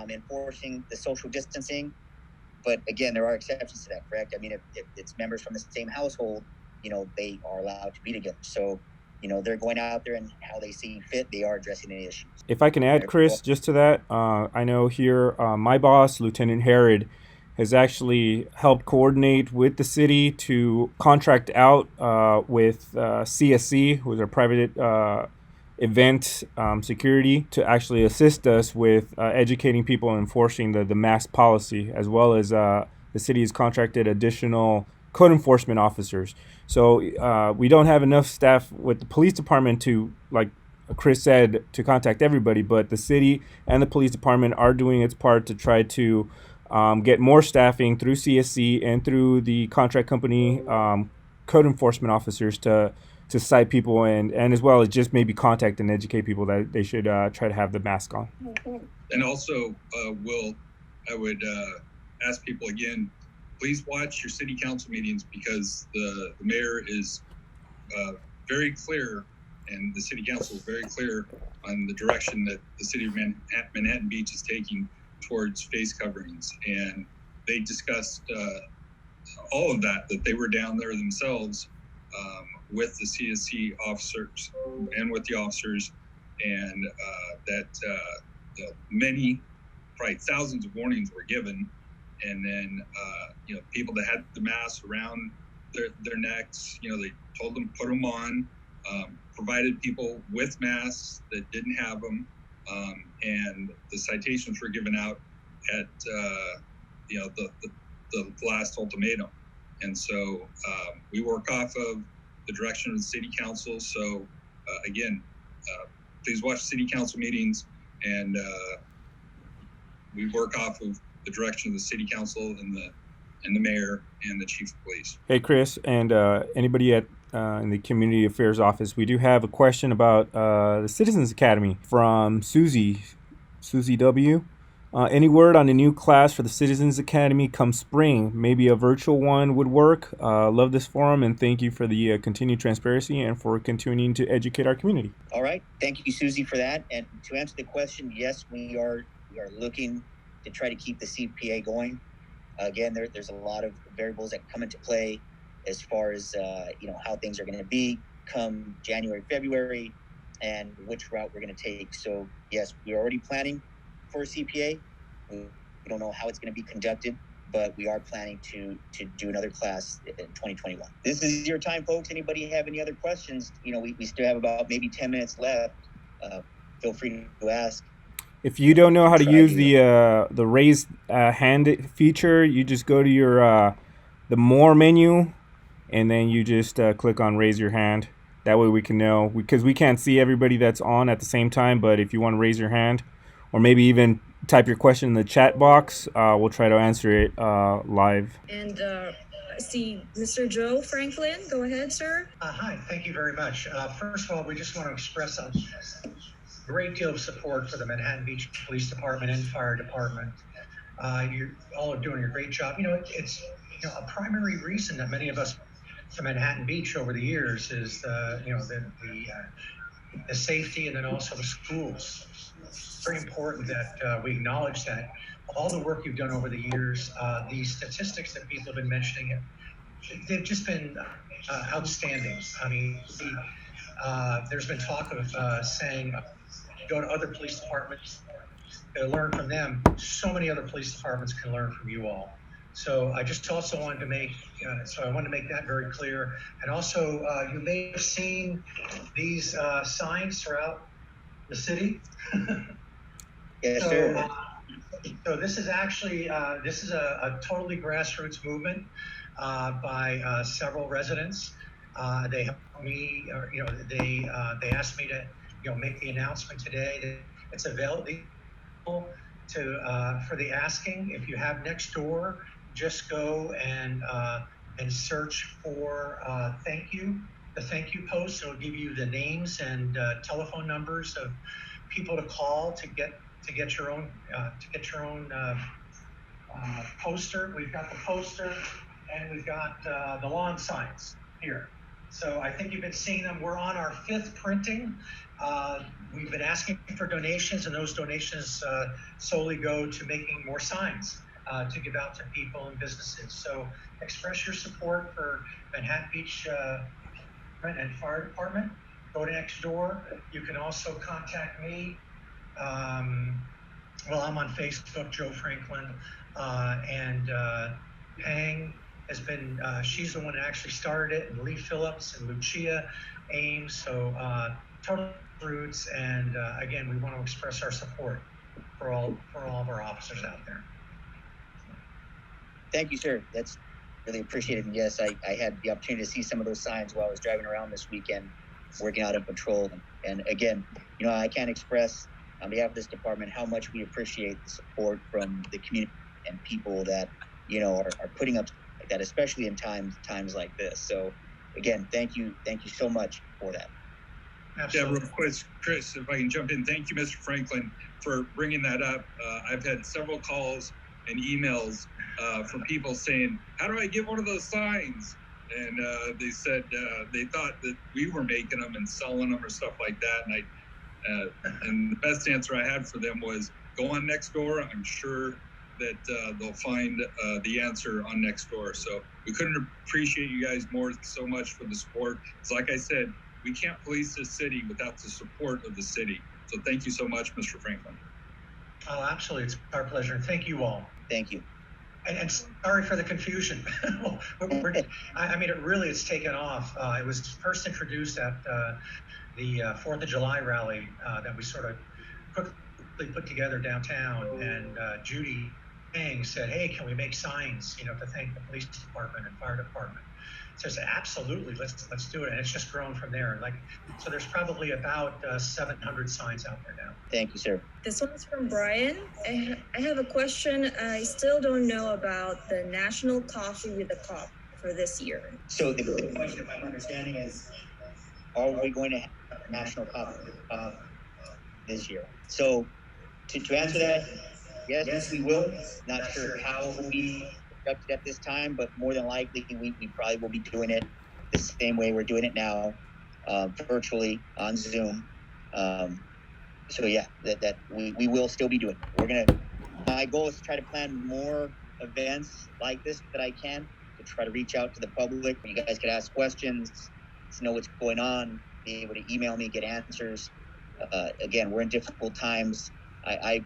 enforcing the social distancing, but again, there are exceptions to that, correct? I mean, if it's members from the same household, they are allowed to be together. So, they're going out there, and how they see fit, they are addressing the issues. If I can add, Chris, just to that, I know here my boss, Lieutenant Herod, has actually helped coordinate with the city to contract out with CSC, who is our private event security, to actually assist us with educating people and enforcing the mask policy, as well as the city has contracted additional code enforcement officers. So we don't have enough staff with the police department to, like Chris said, to contact everybody, but the city and the police department are doing its part to try to get more staffing through CSC and through the contract company code enforcement officers to cite people, and as well as just maybe contact and educate people that they should try to have the mask on. And also, I would ask people again, please watch your city council meetings, because the mayor is very clear, and the city council is very clear on the direction that the city of Manhattan Beach is taking towards face coverings. And they discussed all of that they were down there themselves with the CSC officers and with the officers, and that many, probably thousands of warnings were given. And then, people that had the masks around their necks, they told them put them on, provided people with masks that didn't have them, and the citations were given out at, the the last ultimatum. And so we work off of the direction of the city council. So again, please watch city council meetings, and we work off of the direction of the city council and the mayor and the chief of police. Hey, Chris, and anybody at in the community affairs office, we do have a question about the Citizens Academy from Susie W. Any word on a new class for the Citizens Academy come spring? Maybe a virtual one would work. Love this forum, and thank you for the continued transparency and for continuing to educate our community. All right. Thank you, Susie, for that. And to answer the question, yes, we are looking to try to keep the CPA going. Again, there's a lot of variables that come into play as far as how things are going to be come January, February, and which route we're going to take. So yes, we're already planning for a CPA. We don't know how it's going to be conducted, but we are planning to do another class in 2021. This is your time, folks. Anybody have any other questions? We still have about maybe 10 minutes left. Feel free to ask. If you don't know how to use the raised hand feature, you just go to your the more menu, and then you just click on raise your hand. That way we can know, because we can't see everybody that's on at the same time. But if you want to raise your hand, or maybe even type your question in the chat box, we'll try to answer it live. And see Mr. Joe Franklin. Go ahead, sir. Hi, thank you very much. First of all, we just want to express a great deal of support for the Manhattan Beach Police Department and Fire Department. You all are doing a great job. It's a primary reason that many of us from Manhattan Beach over the years is the safety, and then also the schools. It's very important that we acknowledge that all the work you've done over the years, the statistics that people have been mentioning, they've just been outstanding. I mean, there's been talk of saying, go to other police departments, learn from them. So many other police departments can learn from you all. So I just also wanted to make, that very clear. And also, you may have seen these signs throughout the city. Yes, sir. So this is actually, a totally grassroots movement by several residents. They helped me, they asked me to, make the announcement today. It's available for the asking. If you have Nextdoor, just go and search for the thank you post. It'll give you the names and telephone numbers of people to call to get your own poster. We've got the poster, and we've got the lawn signs here. So I think you've been seeing them. We're on our 5th printing. We've been asking for donations, and those donations solely go to making more signs to give out to people and businesses. So express your support for Manhattan Beach and Fire Department. Go to Nextdoor. You can also contact me. I'm on Facebook, Joe Franklin, and Pang has been, she's the one that actually started it, and Lee Phillips and Lucia Ames. So total roots, and again, we want to express our support for all of our officers out there. Thank you, sir. That's really appreciated. And yes, I had the opportunity to see some of those signs while I was driving around this weekend, working out on patrol. And again, I can't express on behalf of this department how much we appreciate the support from the community and people that, are putting up like that, especially in times like this. So again, thank you so much for that. Absolutely. Yeah, real quick, Chris, if I can jump in. Thank you, Mr. Franklin, for bringing that up. I've had several calls and emails from people saying, how do I get one of those signs? And they said they thought that we were making them and selling them or stuff like that. And the best answer I had for them was, go on Nextdoor. I'm sure that they'll find the answer on Nextdoor. So we couldn't appreciate you guys so much for the support. It's like I said, we can't police this city without the support of the city. So thank you so much, Mr. Franklin. Oh, absolutely. It's our pleasure. And thank you all. Thank you. And sorry for the confusion. It's taken off. It was first introduced at the 4th of July rally that we sort of quickly put together downtown. And Judy said, hey, can we make signs, to thank the police department and fire department? So I said, absolutely, let's do it. And it's just grown from there. So there's probably about 700 signs out there now. Thank you, sir. This one's from Brian. I have a question. I still don't know about the National Coffee with a Cop for this year. So the question, if I'm understanding, is, are we going to have a National Coffee with a Cop this year? So to answer that, yes, we will. Not sure how it will be conducted at this time, but more than likely, we probably will be doing it the same way we're doing it now, virtually on Zoom. So yeah, that we will still be doing it. My goal is to try to plan more events like this that I can, to try to reach out to the public. You guys could ask questions, to know what's going on, be able to email me, get answers. Again, we're in difficult times. I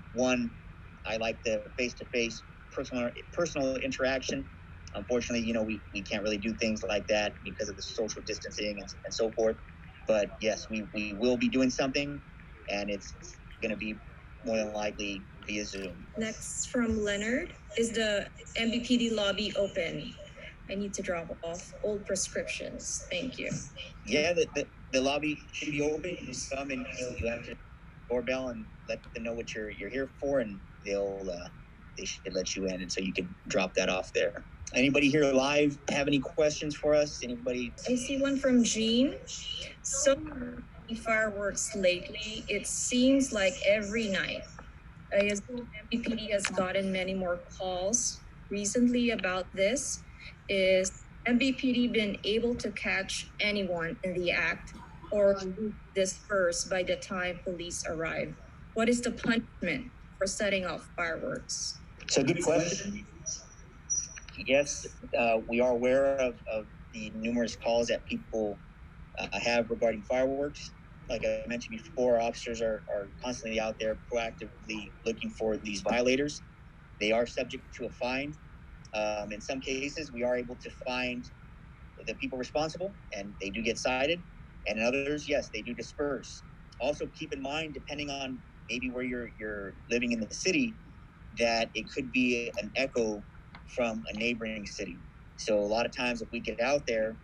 like the face-to-face personal interaction. Unfortunately, we can't really do things like that because of the social distancing and so forth. But yes, we will be doing something, and it's going to be more than likely via Zoom. Next from Leonard. Is the Mbpd lobby open? I need to drop off old prescriptions. Thank you. Yeah, the lobby should be open. You just come and you have to doorbell and let them know what you're here for, and they should let you in, and so you can drop that off there. Anybody here live have any questions for us? Anybody? I see one from Jean. So many fireworks lately. It seems like every night. I assume Mbpd has gotten many more calls recently about this. Is Mbpd been able to catch anyone in the act, or dispersed by the time police arrive? What is the punishment for setting off fireworks? So good question. Yes, we are aware of the numerous calls that people have regarding fireworks. Like I mentioned before, officers are constantly out there proactively looking for these violators. They are subject to a fine. In some cases, we are able to find the people responsible, and they do get cited. And in others, yes, they do disperse. Also, keep in mind, depending on maybe where you're living in the city, that it could be an echo from a neighboring city. So a lot of times, if we get out there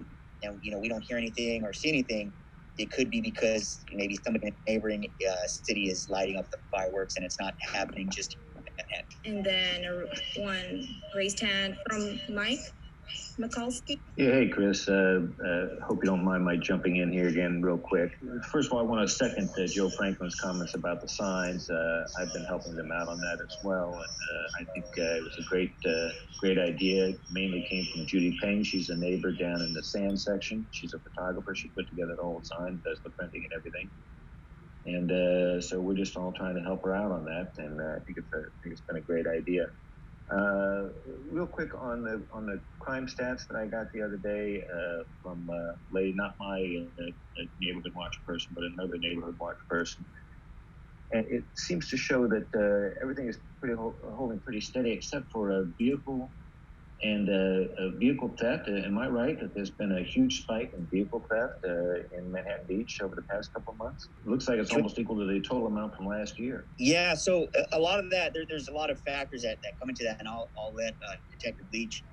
and we don't hear anything or see anything, it could be because maybe somebody in a neighboring city is lighting up the fireworks, and it's not happening just in Manhattan. And then one raised hand from Mike Mikulski. Yeah, hey, Chris. Hope you don't mind my jumping in here again real quick. First of all, I want to second Joe Franklin's comments about the signs. I've been helping them out on that as well. And I think it was a great idea. It mainly came from Judy Payne. She's a neighbor down in the sand section. She's a photographer. She put together the whole sign, does the printing and everything. And so we're just all trying to help her out on that. And I think it's been a great idea. Real quick on the crime stats that I got the other day from lady, not my neighborhood watch person, but another neighborhood watch person, and it seems to show that everything is holding pretty steady, except for a vehicle and a vehicle theft. Am I right that there's been a huge spike in vehicle theft in Manhattan Beach over the past couple of months? It looks like it's almost equal to the total amount from last year. Yeah, so a lot of that, there's a lot of factors that come into that, and I'll let Detective Leach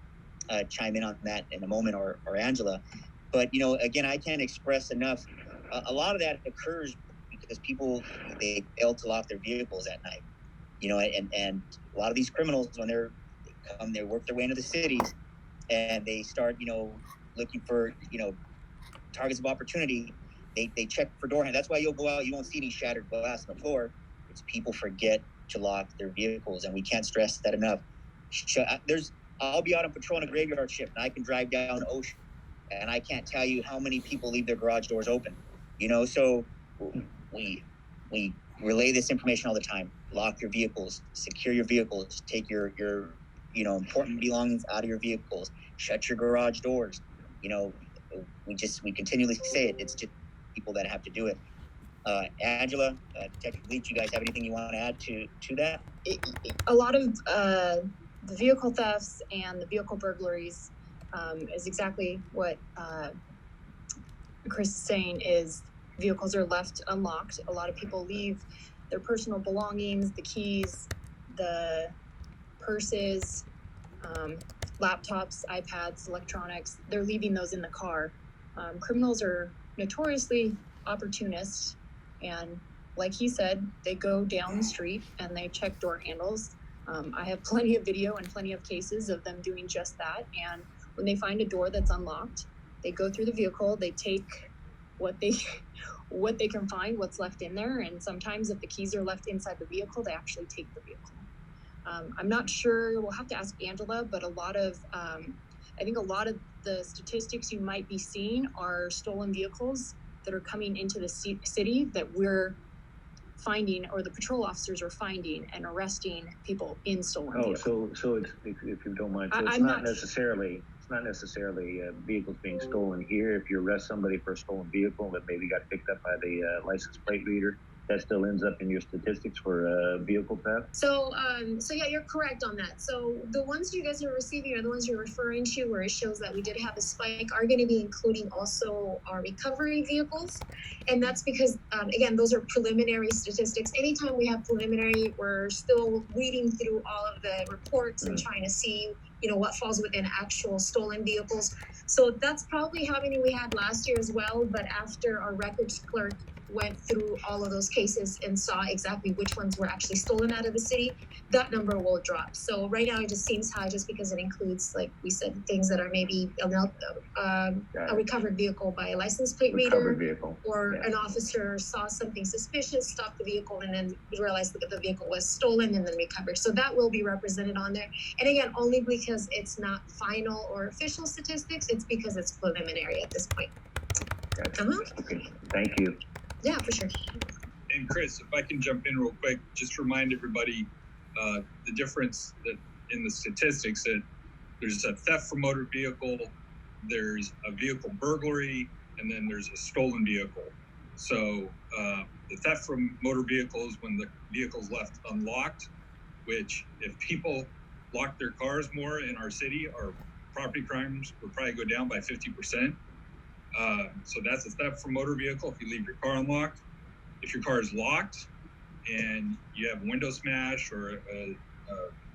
chime in on that in a moment, or Angela. But, again, I can't express enough. A lot of that occurs because people, they fail to lock their vehicles at night. And a lot of these criminals, when they work their way into the cities, and they start, looking for, targets of opportunity. They check for door handles. That's why you'll go out, you won't see any shattered glass on the floor. It's people forget to lock their vehicles, and we can't stress that enough. I'll be out on patrol in a graveyard shift, and I can drive down Ocean, and I can't tell you how many people leave their garage doors open. So we relay this information all the time. Lock your vehicles, secure your vehicles, take your important belongings out of your vehicles, shut your garage doors. We continually say it. It's just people that have to do it. Angela, Detective Leach, you guys have anything you want to add to that? A lot of the vehicle thefts and the vehicle burglaries is exactly what Chris is saying, is vehicles are left unlocked. A lot of people leave their personal belongings, the keys, the purses, laptops, iPads, electronics. They're leaving those in the car. Criminals are notoriously opportunists, and like he said, they go down the street and they check door handles. I have plenty of video and plenty of cases of them doing just that. And when they find a door that's unlocked, they go through the vehicle, they take what they can find, what's left in there. And sometimes if the keys are left inside the vehicle, they actually take the vehicle. I'm not sure, we'll have to ask Angela, but I think a lot of the statistics you might be seeing are stolen vehicles that are coming into the city that we're finding, or the patrol officers are finding and arresting people in stolen vehicles. So it's, if you don't mind, so it's not necessarily vehicles being stolen here. If you arrest somebody for a stolen vehicle that maybe got picked up by the license plate reader, that still ends up in your statistics for vehicle theft? So yeah, you're correct on that. So the ones you guys are receiving are the ones you're referring to where it shows that we did have a spike are going to be including also our recovery vehicles. And that's because, again, those are preliminary statistics. Anytime we have preliminary, we're still reading through all of the reports and trying to see, what falls within actual stolen vehicles. So that's probably how many we had last year as well. But after our records clerk went through all of those cases and saw exactly which ones were actually stolen out of the city, that number will drop. So right now it just seems high just because it includes, like we said, things that are maybe a recovered vehicle by a license plate reader, or an officer saw something suspicious, stopped the vehicle, and then realized that the vehicle was stolen and then recovered. So that will be represented on there. And again, only because it's not final or official statistics, it's because it's preliminary at this point. Okay. Thank you. Yeah, for sure. And Chris, if I can jump in real quick, just to remind everybody the difference that in the statistics, that there's a theft from motor vehicle, there's a vehicle burglary, and then there's a stolen vehicle. So the theft from motor vehicles, when the vehicle's left unlocked, which if people lock their cars more in our city, our property crimes would probably go down by 50%. So that's a theft from motor vehicle if you leave your car unlocked. If your car is locked and you have a window smash or a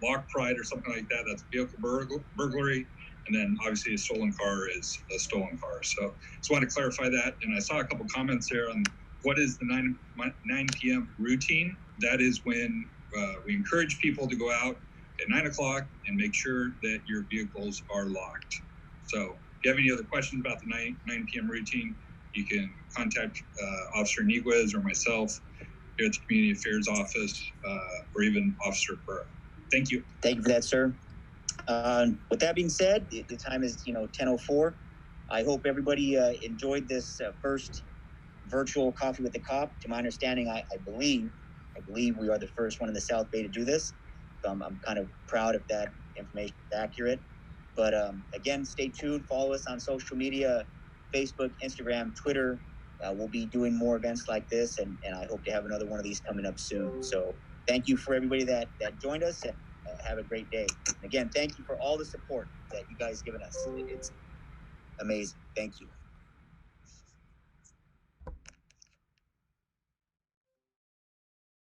lock pride or something like that, that's vehicle burglary. And then obviously a stolen car is a stolen car. So just want to clarify that. And I saw a couple comments there on what is the 9 p.m. routine. That is when we encourage people to go out at 9 o'clock and make sure that your vehicles are locked. So if you have any other questions about the 9 p.m. routine, you can contact Officer Niguez or myself here at the Community Affairs Office, or even Officer Burr. Thank you. Thank you for that, sir. With that being said, the time is 10:04. I hope everybody enjoyed this first virtual Coffee with the Cop. To my understanding, I believe we are the first one in the South Bay to do this. So I'm kind of proud if that information is accurate. But again, stay tuned. Follow us on social media, Facebook, Instagram, Twitter. We'll be doing more events like this, and I hope to have another one of these coming up soon. So thank you for everybody that joined us, and have a great day. And again, thank you for all the support that you guys given us. It's amazing. Thank you.